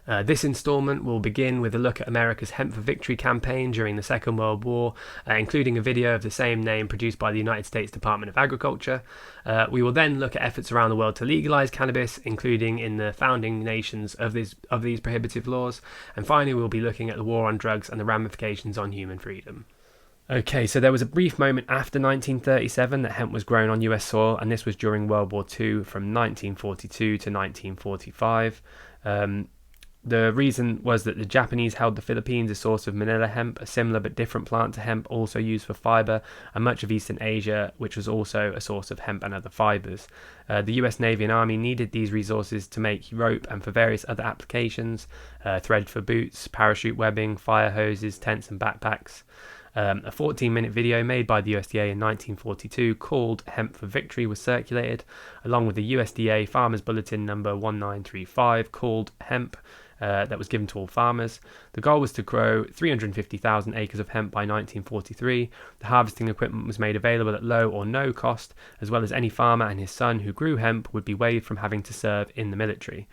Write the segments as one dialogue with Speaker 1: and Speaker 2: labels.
Speaker 1: This instalment will begin with a look at America's Hemp for Victory campaign during the Second World War, including a video of the same name produced by the United States Department of Agriculture. We will then look at efforts around the world to legalise cannabis, including in the founding nations of these prohibitive laws. And finally, we'll be looking at the war on drugs and the ramifications on human freedom. Okay, so there was a brief moment after 1937 that hemp was grown on US soil, and this was during World War II from 1942 to 1945. The reason was that the Japanese held the Philippines a source of Manila hemp, a similar but different plant to hemp also used for fibre, and much of Eastern Asia, which was also a source of hemp and other fibres. The US Navy and Army needed these resources to make rope and for various other applications, thread for boots, parachute webbing, fire hoses, tents and backpacks. A 14-minute video made by the USDA in 1942 called Hemp for Victory was circulated, along with the USDA Farmers Bulletin number 1935 called Hemp, that was given to all farmers. The goal was to grow 350,000 acres of hemp by 1943. The harvesting equipment was made available at low or no cost, as well as any farmer and his son who grew hemp would be waived from having to serve in the military.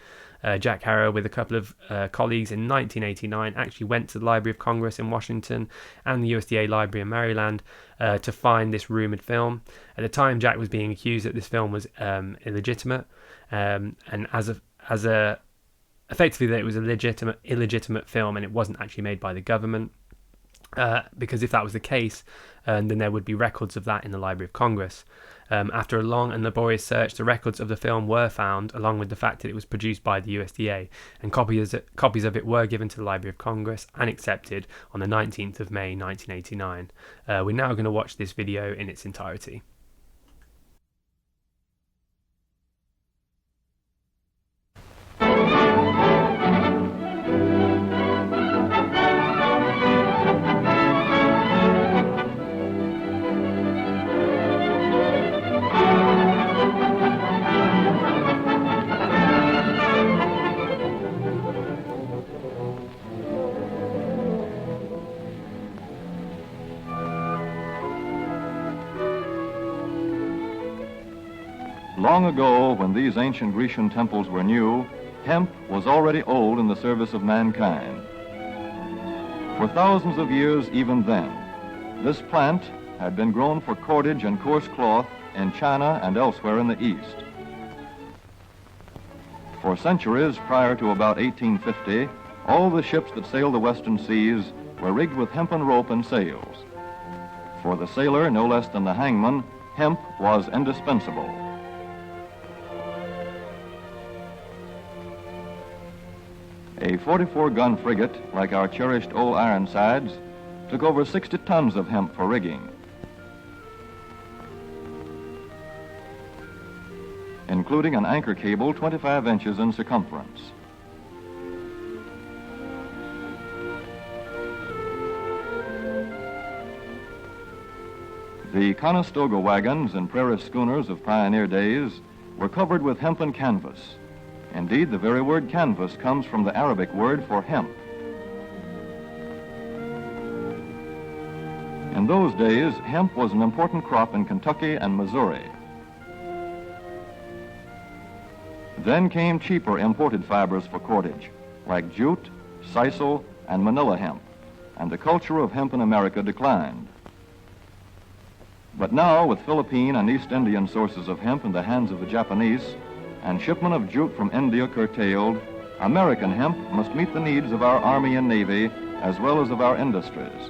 Speaker 1: Jack Harrow, with a couple of colleagues in 1989, actually went to the Library of Congress in Washington and the USDA Library in Maryland to find this rumoured film. At the time, Jack was being accused that this film was illegitimate, and effectively that it was a illegitimate film and it wasn't actually made by the government. Because if that was the case, then there would be records of that in the Library of Congress. After a long and laborious search, the records of the film were found, along with the fact that it was produced by the USDA, and copies of it were given to the Library of Congress and accepted on the 19th of May 1989. We're now going to watch this video in its entirety.
Speaker 2: Long ago, when these ancient Grecian temples were new, hemp was already old in the service of mankind. For thousands of years even then, this plant had been grown for cordage and coarse cloth in China and elsewhere in the East. For centuries prior to about 1850, all the ships that sailed the western seas were rigged with hempen rope and sails. For the sailor, no less than the hangman, hemp was indispensable. A 44-gun frigate, like our cherished old Ironsides, took over 60 tons of hemp for rigging. Including an anchor cable 25 inches in circumference. The Conestoga wagons and prairie schooners of pioneer days were covered with hempen canvas. Indeed, the very word canvas comes from the Arabic word for hemp. In those days, hemp was an important crop in Kentucky and Missouri. Then came cheaper imported fibers for cordage, like jute, sisal, and manila hemp, and the culture of hemp in America declined. But now, with Philippine and East Indian sources of hemp in the hands of the Japanese, and shipment of jute from India curtailed, American hemp must meet the needs of our Army and Navy as well as of our industries.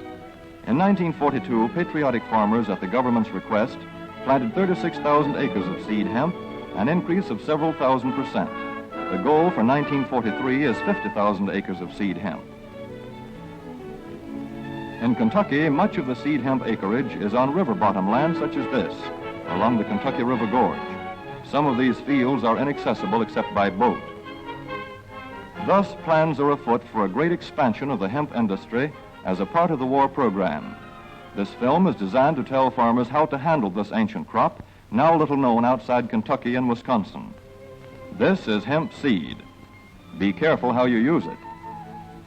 Speaker 2: In 1942, patriotic farmers at the government's request planted 36,000 acres of seed hemp, an increase of several thousand %. The goal for 1943 is 50,000 acres of seed hemp. In Kentucky, much of the seed hemp acreage is on river bottom land such as this, along the Kentucky River Gorge. Some of these fields are inaccessible except by boat. Thus, plans are afoot for a great expansion of the hemp industry as a part of the war program. This film is designed to tell farmers how to handle this ancient crop, now little known outside Kentucky and Wisconsin. This is hemp seed. Be careful how you use it.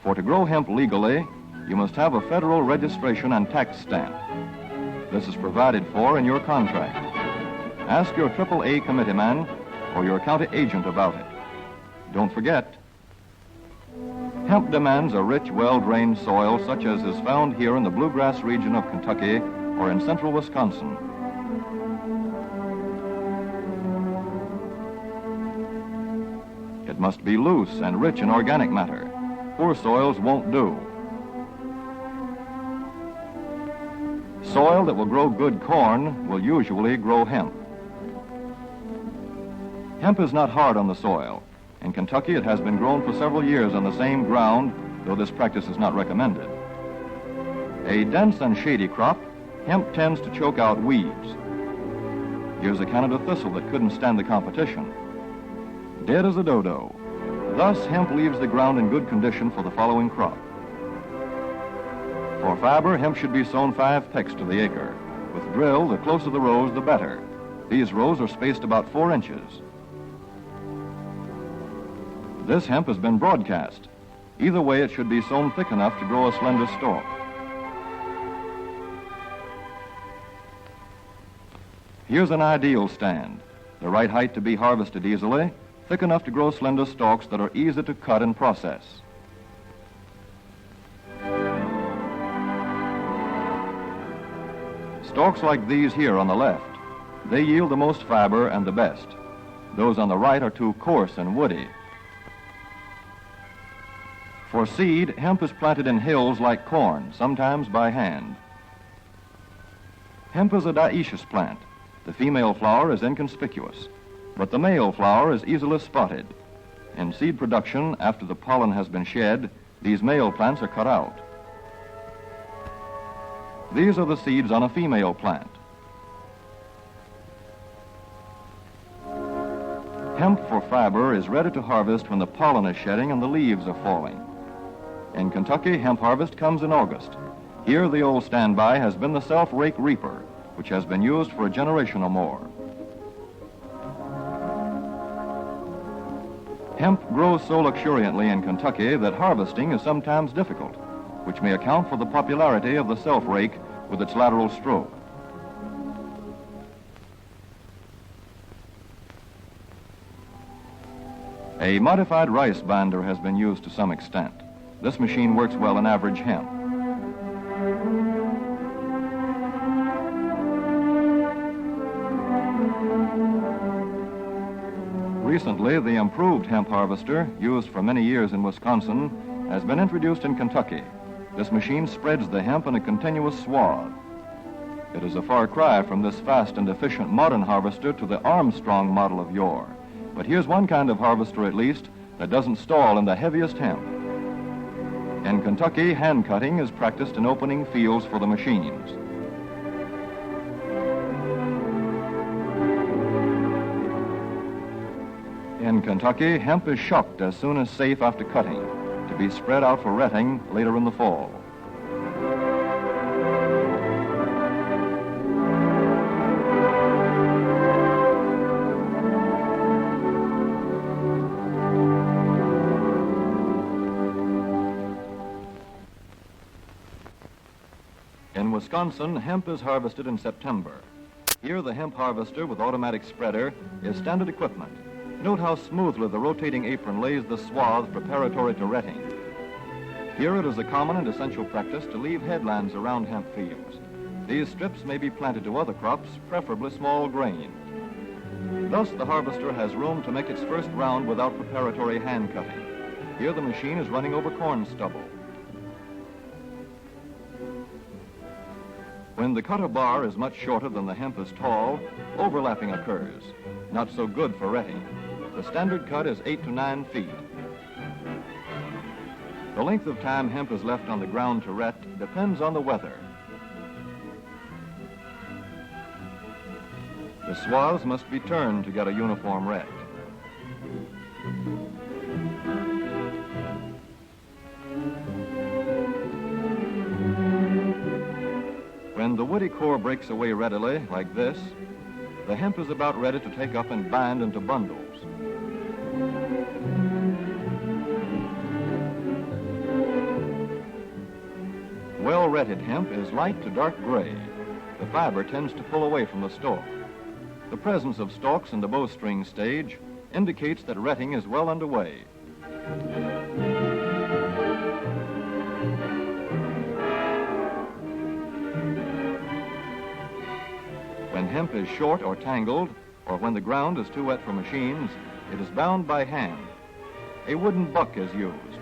Speaker 2: For to grow hemp legally, you must have a federal registration and tax stamp. This is provided for in your contract. Ask your AAA committeeman or your county agent about it. Don't forget, Hemp demands a rich, well-drained soil such as is found here in the bluegrass region of Kentucky or in central Wisconsin. It must be loose and rich in organic matter. Poor soils won't do. Soil that will grow good corn will usually grow hemp. Hemp is not hard on the soil. In Kentucky, it has been grown for several years on the same ground, though this practice is not recommended. A dense and shady crop, hemp tends to choke out weeds. Here's a Canada thistle that couldn't stand the competition. Dead as a dodo. Thus, hemp leaves the ground in good condition for the following crop. For fiber, hemp should be sown 5 pecks to the acre. With drill, the closer the rows, the better. These rows are spaced about 4 inches. This hemp has been broadcast. Either way, it should be sown thick enough to grow a slender stalk. Here's an ideal stand. The right height to be harvested easily, thick enough to grow slender stalks that are easy to cut and process. Stalks like these here on the left, they yield the most fiber and the best. Those on the right are too coarse and woody. For seed, hemp is planted in hills like corn, sometimes by hand. Hemp is a dioecious plant. The female flower is inconspicuous, but the male flower is easily spotted. In seed production, after the pollen has been shed, these male plants are cut out. These are the seeds on a female plant. Hemp for fiber is ready to harvest when the pollen is shedding and the leaves are falling. In Kentucky, hemp harvest comes in August. Here, the old standby has been the self-rake reaper, which has been used for a generation or more. Hemp grows so luxuriantly in Kentucky that harvesting is sometimes difficult, which may account for the popularity of the self-rake with its lateral stroke. A modified rice binder has been used to some extent. This machine works well in average hemp. Recently, the improved hemp harvester, used for many years in Wisconsin, has been introduced in Kentucky. This machine spreads the hemp in a continuous swath. It is a far cry from this fast and efficient modern harvester to the Armstrong model of yore. But here's one kind of harvester, at least, that doesn't stall in the heaviest hemp. In Kentucky, hand cutting is practiced in opening fields for the machines. In Kentucky, hemp is shucked as soon as safe after cutting, to be spread out for retting later in the fall. In Wisconsin, hemp is harvested in September. Here, the hemp harvester with automatic spreader is standard equipment. Note how smoothly the rotating apron lays the swath preparatory to retting. Here it is a common and essential practice to leave headlands around hemp fields. These strips may be planted to other crops, preferably small grain. Thus, the harvester has room to make its first round without preparatory hand cutting. Here the machine is running over corn stubble. When the cutter bar is much shorter than the hemp is tall, overlapping occurs. Not so good for retting. The standard cut is 8 to 9 feet. The length of time hemp is left on the ground to ret depends on the weather. The swaths must be turned to get a uniform ret. When the woody core breaks away readily, like this, the hemp is about ready to take up and bind into bundles. Well-retted hemp is light to dark gray. The fiber tends to pull away from the stalk. The presence of stalks in the bowstring stage indicates that retting is well underway. When hemp is short or tangled, or when the ground is too wet for machines, it is bound by hand. A wooden buck is used.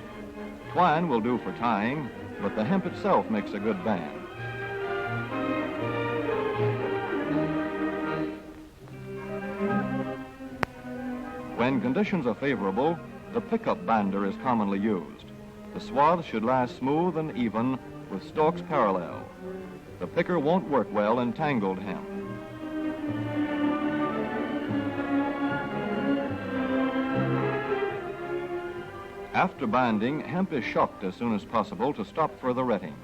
Speaker 2: Twine will do for tying, but the hemp itself makes a good band. When conditions are favorable, the pickup bander is commonly used. The swaths should lie smooth and even with stalks parallel. The picker won't work well in tangled hemp. After binding, hemp is shucked as soon as possible to stop further retting.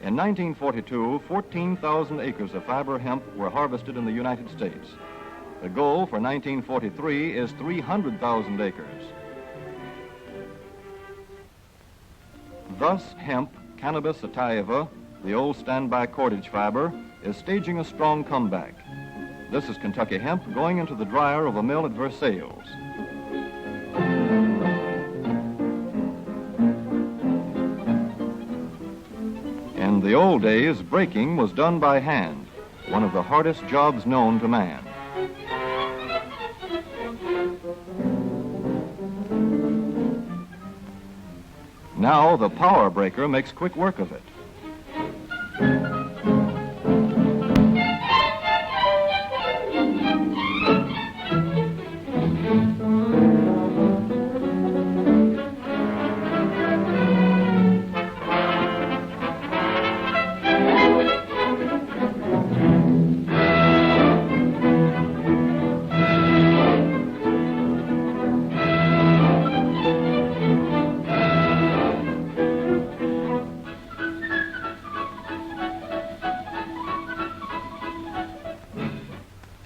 Speaker 2: In 1942, 14,000 acres of fiber hemp were harvested in the United States. The goal for 1943 is 300,000 acres. Thus, hemp, Cannabis sativa, the old standby cordage fiber, is staging a strong comeback. This is Kentucky hemp going into the dryer of a mill at Versailles. In the old days, breaking was done by hand, one of the hardest jobs known to man. Now the power breaker makes quick work of it.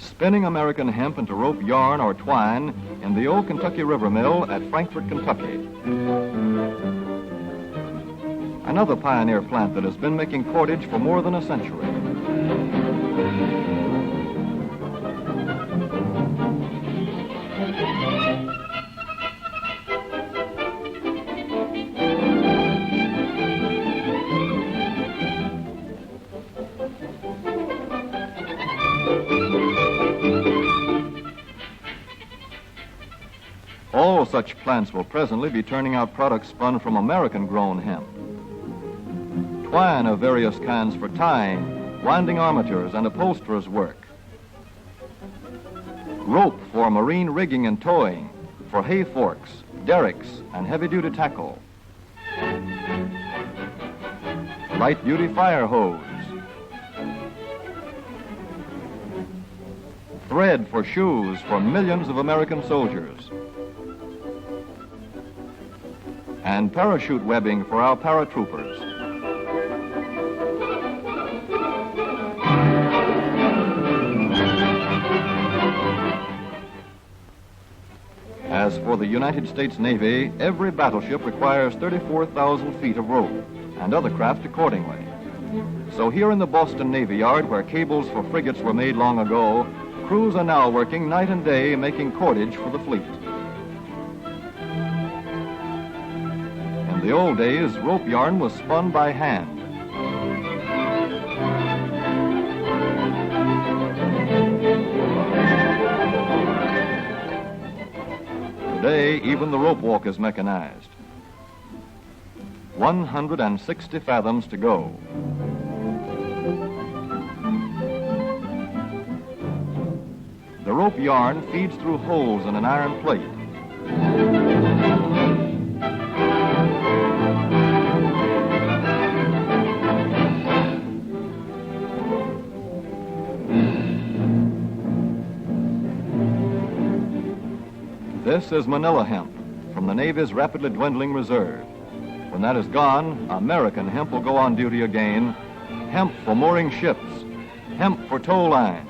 Speaker 2: Spinning American hemp into rope yarn or twine in the old Kentucky River Mill at Frankfort, Kentucky. Another pioneer plant that has been making cordage for more than a century. All such plants will presently be turning out products spun from American-grown hemp. Twine of various kinds for tying, winding armatures, and upholsterers' work. Rope for marine rigging and towing, for hay forks, derricks, and heavy-duty tackle. Light-duty fire hose. Thread for shoes for millions of American soldiers. And parachute webbing for our paratroopers. As for the United States Navy, every battleship requires 34,000 feet of rope, and other craft accordingly. So here in the Boston Navy Yard, where cables for frigates were made long ago, crews are now working night and day making cordage for the fleet. In the old days, rope yarn was spun by hand. Today, even the rope walk is mechanized. 160 fathoms to go. The rope yarn feeds through holes in an iron plate. This is Manila hemp from the Navy's rapidly dwindling reserve. When that is gone, American hemp will go on duty again. Hemp for mooring ships, hemp for tow lines.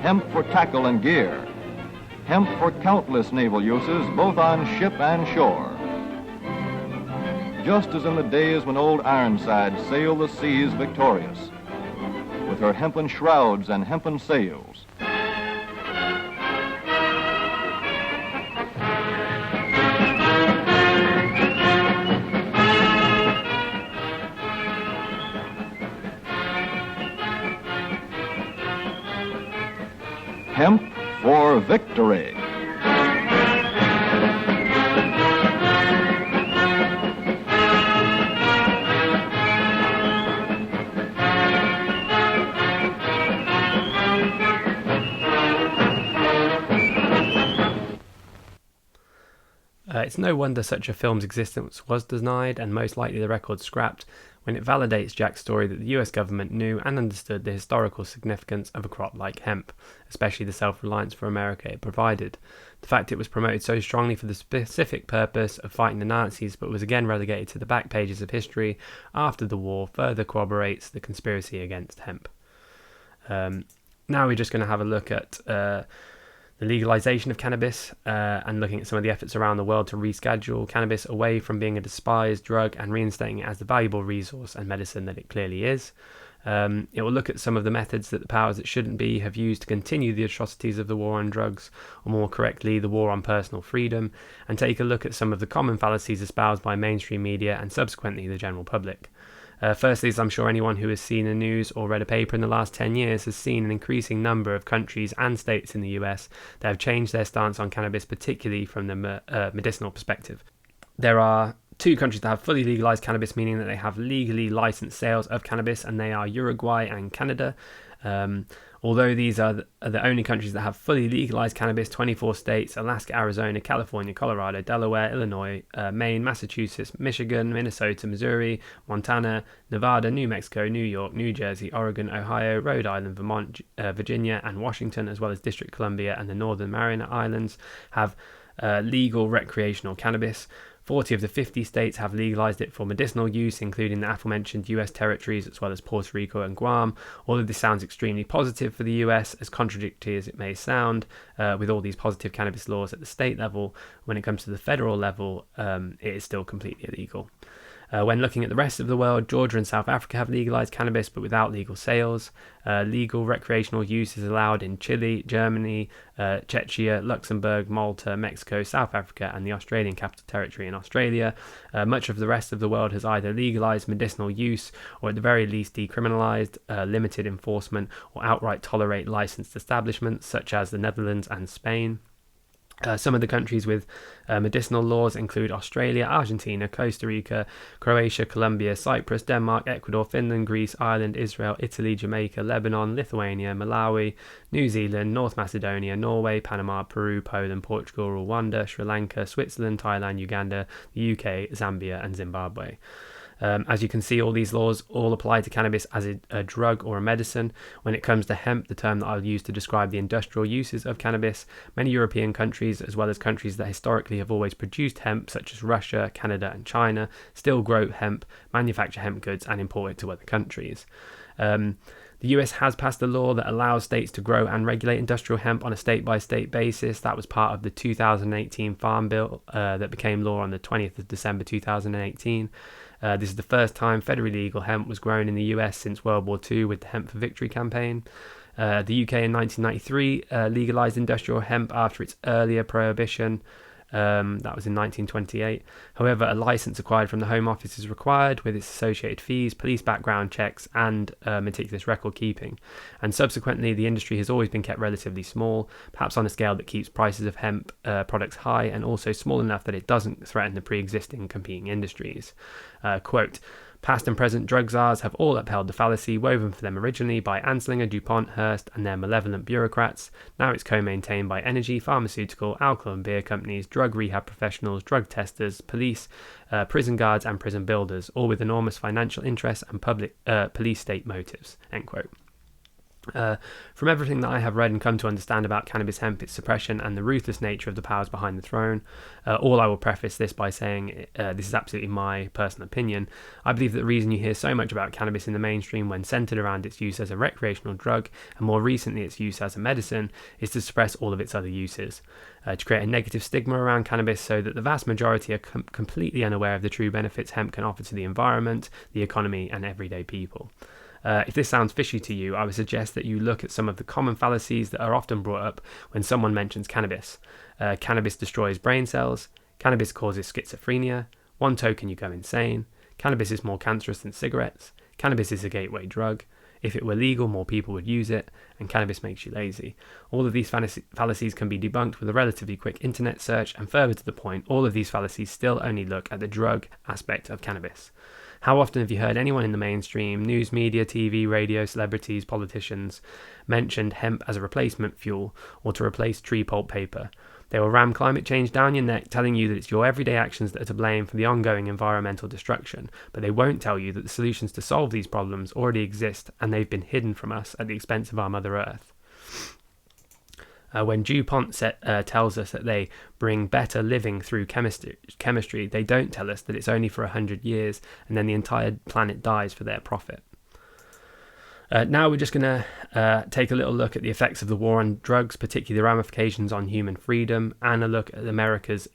Speaker 2: Hemp for tackle and gear. Hemp for countless naval uses, both on ship and shore. Just as in the days when old Ironside sailed the seas victorious, with her hempen shrouds and hempen sails. Hemp for victory.
Speaker 1: It's no wonder such a film's existence was denied, and most likely the record scrapped, when it validates Jack's story that the US government knew and understood the historical significance of a crop like hemp, especially the self-reliance for America it provided. The fact it was promoted so strongly for the specific purpose of fighting the Nazis but was again relegated to the back pages of history after the war further corroborates the conspiracy against hemp. Now we're just going to have a look at the legalization of cannabis and looking at some of the efforts around the world to reschedule cannabis away from being a despised drug and reinstating it as the valuable resource and medicine that it clearly is. It will look at some of the methods that the powers that shouldn't be have used to continue the atrocities of the war on drugs, or more correctly, the war on personal freedom, and take a look at some of the common fallacies espoused by mainstream media and subsequently the general public. Firstly, as I'm sure anyone who has seen the news or read a paper in the last 10 years has seen an increasing number of countries and states in the US that have changed their stance on cannabis, particularly from the medicinal perspective. There are 2 countries that have fully legalized cannabis, meaning that they have legally licensed sales of cannabis, and they are Uruguay and Canada. Although these are the only countries that have fully legalized cannabis, 24 states, Alaska, Arizona, California, Colorado, Delaware, Illinois, Maine, Massachusetts, Michigan, Minnesota, Missouri, Montana, Nevada, New Mexico, New York, New Jersey, Oregon, Ohio, Rhode Island, Vermont, Virginia, and Washington, as well as District of Columbia and the Northern Mariana Islands, have legal recreational cannabis. 40 of the 50 states have legalized it for medicinal use, including the aforementioned US territories as well as Puerto Rico and Guam. All of this sounds extremely positive for the US, as contradictory as it may sound, with all these positive cannabis laws at the state level. When it comes to the federal level, it is still completely illegal. When looking at the rest of the world, Georgia and South Africa have legalized cannabis but without legal sales. Legal recreational use is allowed in Chile, Germany, Czechia, Luxembourg, Malta, Mexico, South Africa, and the Australian Capital Territory in Australia. Much of the rest of the world has either legalized medicinal use or at the very least decriminalized, limited enforcement, or outright tolerate licensed establishments, such as the Netherlands and Spain. Some of the countries with medicinal laws include Australia, Argentina, Costa Rica, Croatia, Colombia, Cyprus, Denmark, Ecuador, Finland, Greece, Ireland, Israel, Italy, Jamaica, Lebanon, Lithuania, Malawi, New Zealand, North Macedonia, Norway, Panama, Peru, Poland, Portugal, Rwanda, Sri Lanka, Switzerland, Thailand, Uganda, the UK, Zambia, and Zimbabwe. As you can see, all these laws all apply to cannabis as a drug or a medicine. When it comes to hemp, the term that I'll use to describe the industrial uses of cannabis, many European countries, as well as countries that historically have always produced hemp, such as Russia, Canada, and China, still grow hemp, manufacture hemp goods, and import it to other countries. The US has passed a law that allows states to grow and regulate industrial hemp on a state-by-state basis. That was part of the 2018 Farm Bill that became law on the 20th of December 2018. This is the first time federally legal hemp was grown in the US since World War II with the Hemp for Victory campaign. The UK in 1993 legalised industrial hemp after its earlier prohibition. That was in 1928. However, a licence acquired from the Home Office is required, with its associated fees, police background checks, and meticulous record keeping. And subsequently, the industry has always been kept relatively small, perhaps on a scale that keeps prices of hemp products high, and also small enough that it doesn't threaten the pre-existing competing industries. Quote, "Past and present drug czars have all upheld the fallacy woven for them originally by Anslinger, DuPont, Hearst, and their malevolent bureaucrats. Now it's co-maintained by energy, pharmaceutical, alcohol and beer companies, drug rehab professionals, drug testers, police, prison guards, and prison builders, all with enormous financial interests and public police state motives." End quote. From everything that I have read and come to understand about cannabis hemp, its suppression, and the ruthless nature of the powers behind the throne, all I will preface this by saying this is absolutely my personal opinion. I believe that the reason you hear so much about cannabis in the mainstream when centered around its use as a recreational drug, and more recently its use as a medicine, is to suppress all of its other uses, to create a negative stigma around cannabis so that the vast majority are completely unaware of the true benefits hemp can offer to the environment, the economy, and everyday people. If this sounds fishy to you, I would suggest that you look at some of the common fallacies that are often brought up when someone mentions cannabis. Cannabis destroys brain cells. Cannabis causes schizophrenia. One token you go insane. Cannabis is more cancerous than cigarettes. Cannabis is a gateway drug. If it were legal, more people would use it, and cannabis makes you lazy. All of these fallacies can be debunked with a relatively quick internet search, and further to the point, all of these fallacies still only look at the drug aspect of cannabis. How often have you heard anyone in the mainstream, news media, TV, radio, celebrities, politicians, mentioned hemp as a replacement fuel or to replace tree pulp paper? They will ram climate change down your neck, telling you that it's your everyday actions that are to blame for the ongoing environmental destruction, but they won't tell you that the solutions to solve these problems already exist and they've been hidden from us at the expense of our Mother Earth. When DuPont tells us that they bring better living through chemistry, they don't tell us that it's only for 100 years and then the entire planet dies for their profit. Now we're just going to take a little look at the effects of the war on drugs, particularly the ramifications on human freedom, and a look at America's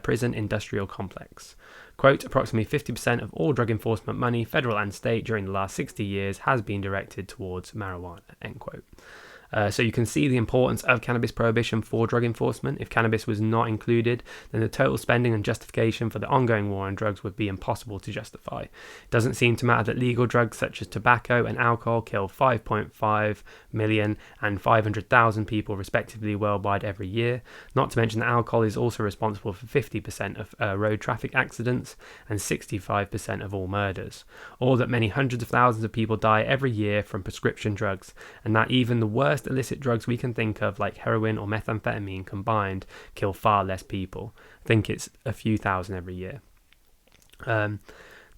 Speaker 1: prison industrial complex. Quote, approximately 50% of all drug enforcement money, federal and state, during the last 60 years has been directed towards marijuana, end quote. So you can see the importance of cannabis prohibition for drug enforcement. If cannabis was not included, then the total spending and justification for the ongoing war on drugs would be impossible to justify. It doesn't seem to matter that legal drugs such as tobacco and alcohol kill 5.5 million and 500,000 people respectively worldwide every year. Not to mention that alcohol is also responsible for 50% of road traffic accidents and 65% of all murders. Or that many hundreds of thousands of people die every year from prescription drugs, and that even the worst illicit drugs we can think of, like heroin or methamphetamine combined, kill far less people. I think it's a few thousand every year.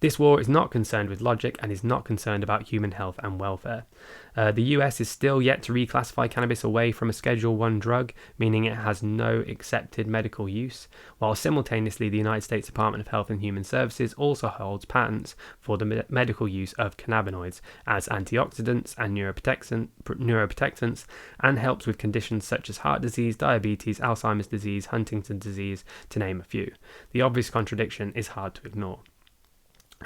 Speaker 1: This war is not concerned with logic and is not concerned about human health and welfare. The US is still yet to reclassify cannabis away from a Schedule 1 drug, meaning it has no accepted medical use, while simultaneously the United States Department of Health and Human Services also holds patents for the medical use of cannabinoids as antioxidants and neuroprotectants, and helps with conditions such as heart disease, diabetes, Alzheimer's disease, Huntington's disease, to name a few. The obvious contradiction is hard to ignore.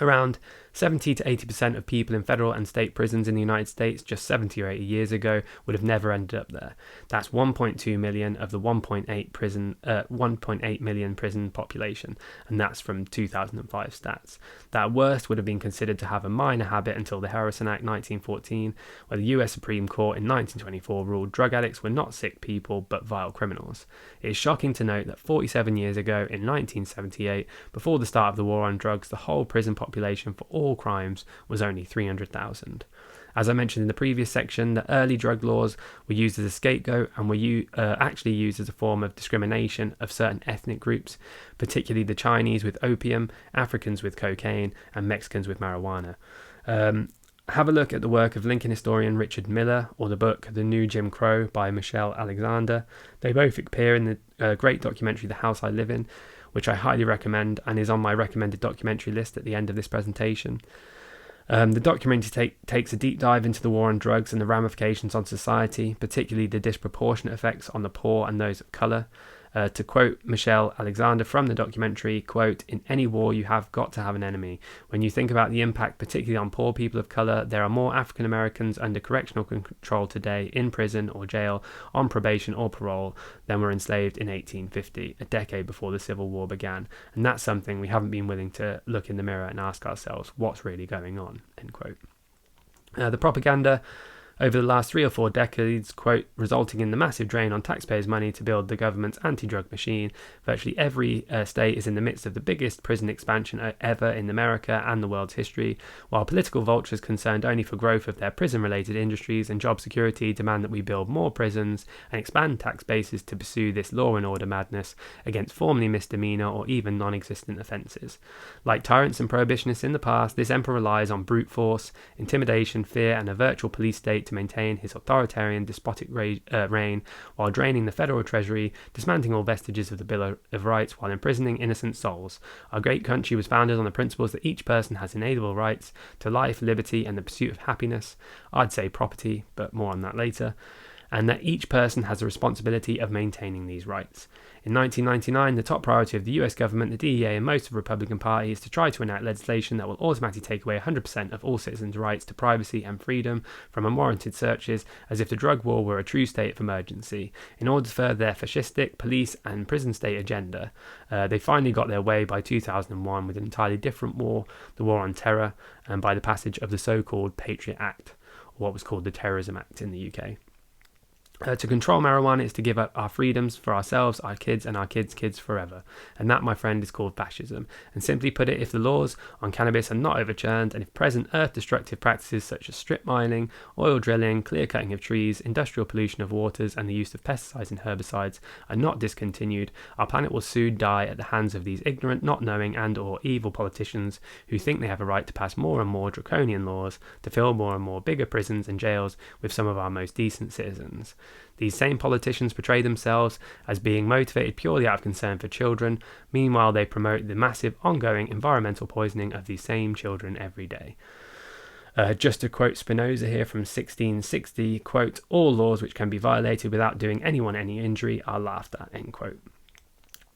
Speaker 1: Around 70 to 80% of people in federal and state prisons in the United States just 70 or 80 years ago would have never ended up there. That's 1.2 million of the 1.8 million prison population, and that's from 2005 stats. That worst would have been considered to have a minor habit until the Harrison Act 1914, where the US Supreme Court in 1924 ruled drug addicts were not sick people but vile criminals. It is shocking to note that 47 years ago, in 1978, before the start of the war on drugs, the whole prison population for all crimes was only 300,000. As I mentioned in the previous section, the early drug laws were used as a scapegoat and were actually used as a form of discrimination of certain ethnic groups, particularly the Chinese with opium, Africans with cocaine, and Mexicans with marijuana. Have a look at the work of Lincoln historian Richard Miller, or the book The New Jim Crow by Michelle Alexander. They both appear in the great documentary The House I Live In, which I highly recommend and is on my recommended documentary list at the end of this presentation. The documentary takes a deep dive into the war on drugs and the ramifications on society, particularly the disproportionate effects on the poor and those of colour. To quote Michelle Alexander from the documentary, quote, "In any war you have got to have an enemy. When you think about the impact particularly on poor people of colour, there are more African Americans under correctional control today in prison or jail, on probation or parole, than were enslaved in 1850, a decade before the Civil War began. And that's something we haven't been willing to look in the mirror and ask ourselves, what's really going on?" End quote. The propaganda over the last 3 or 4 decades, quote, resulting in the massive drain on taxpayers' money to build the government's anti-drug machine. Virtually every state is in the midst of the biggest prison expansion ever in America and the world's history, while political vultures concerned only for growth of their prison-related industries and job security demand that we build more prisons and expand tax bases to pursue this law and order madness against formerly misdemeanor or even non-existent offences. Like tyrants and prohibitionists in the past, this emperor relies on brute force, intimidation, fear, and a virtual police state to maintain his authoritarian, despotic reign, while draining the federal treasury, dismantling all vestiges of the Bill of Rights, while imprisoning innocent souls. Our great country was founded on the principles that each person has inalienable rights to life, liberty, and the pursuit of happiness. I'd say property, but more on that later. And that each person has a responsibility of maintaining these rights. In 1999, the top priority of the US government, the DEA, and most of the Republican Party is to try to enact legislation that will automatically take away 100% of all citizens' rights to privacy and freedom from unwarranted searches, as if the drug war were a true state of emergency. In order to further their fascistic police and prison state agenda, they finally got their way by 2001 with an entirely different war, the war on terror, and by the passage of the so-called Patriot Act. or what was called the Terrorism Act in the UK. To control marijuana is to give up our freedoms for ourselves, our kids, and our kids' kids forever. And that, my friend, is called fascism. And simply put it, if the laws on cannabis are not overturned, and if present earth-destructive practices such as strip mining, oil drilling, clear-cutting of trees, industrial pollution of waters, and the use of pesticides and herbicides are not discontinued, our planet will soon die at the hands of these ignorant, not knowing, and or evil politicians who think they have a right to pass more and more draconian laws, to fill more and more bigger prisons and jails with some of our most decent citizens. These same politicians portray themselves as being motivated purely out of concern for children. Meanwhile, they promote the massive ongoing environmental poisoning of these same children every day. Just to quote Spinoza here from 1660, quote, "All laws which can be violated without doing anyone any injury are laughed at," end quote.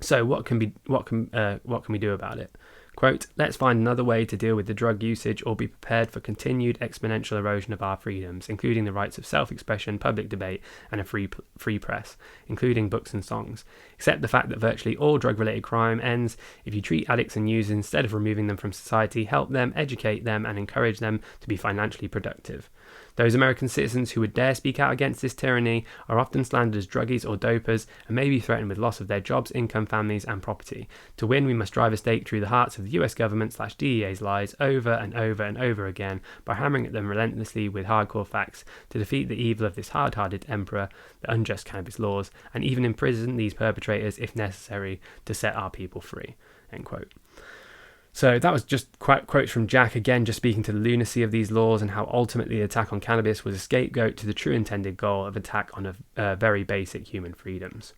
Speaker 1: So what can we do about it? Quote, "Let's find another way to deal with the drug usage or be prepared for continued exponential erosion of our freedoms, including the rights of self-expression, public debate, and a free press, including books and songs. Accept the fact that virtually all drug-related crime ends if you treat addicts and users instead of removing them from society, help them, educate them, and encourage them to be financially productive. Those American citizens who would dare speak out against this tyranny are often slandered as druggies or dopers and may be threatened with loss of their jobs, income, families, and property. To win, we must drive a stake through the hearts of the US government/DEA's lies over and over and over again by hammering at them relentlessly with hardcore facts to defeat the evil of this hard-hearted emperor, the unjust cannabis laws, and even imprison these perpetrators if necessary to set our people free." End quote. So that was just quotes from Jack, again, just speaking to the lunacy of these laws and how ultimately the attack on cannabis was a scapegoat to the true intended goal of attack on very basic human freedoms.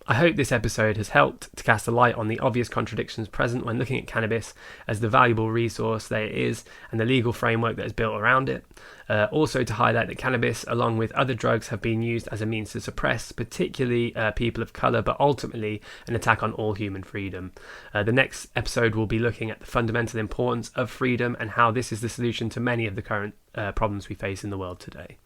Speaker 1: I hope this episode has helped to cast a light on the obvious contradictions present when looking at cannabis as the valuable resource that it is and the legal framework that is built around it. Also to highlight that cannabis, along with other drugs, have been used as a means to suppress particularly people of colour, but ultimately an attack on all human freedom. The next episode will be looking at the fundamental importance of freedom and how this is the solution to many of the current problems we face in the world today.